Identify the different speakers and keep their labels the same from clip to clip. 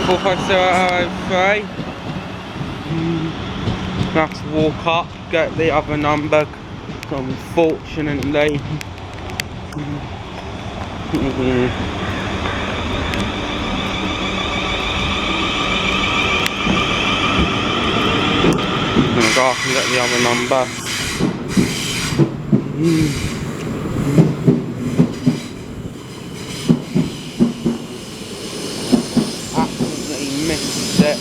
Speaker 1: 45003. I have to walk up, get the other number, unfortunately. I'm gonna go off and get the other number. Absolutely missed it.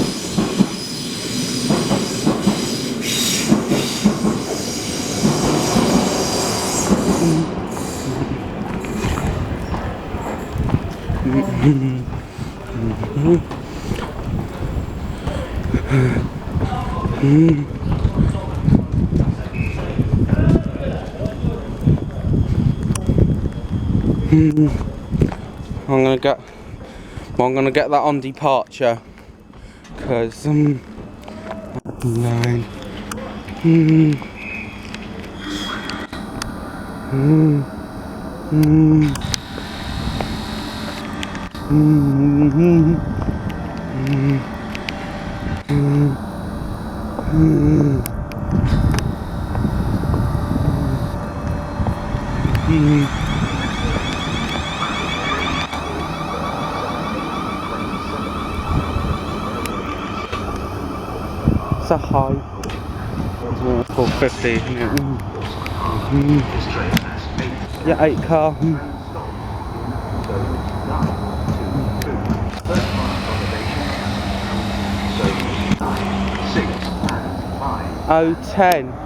Speaker 1: I'm gonna get that on departure, cause 9. It's a high. 450, isn't it? Yeah, 8 car. 010.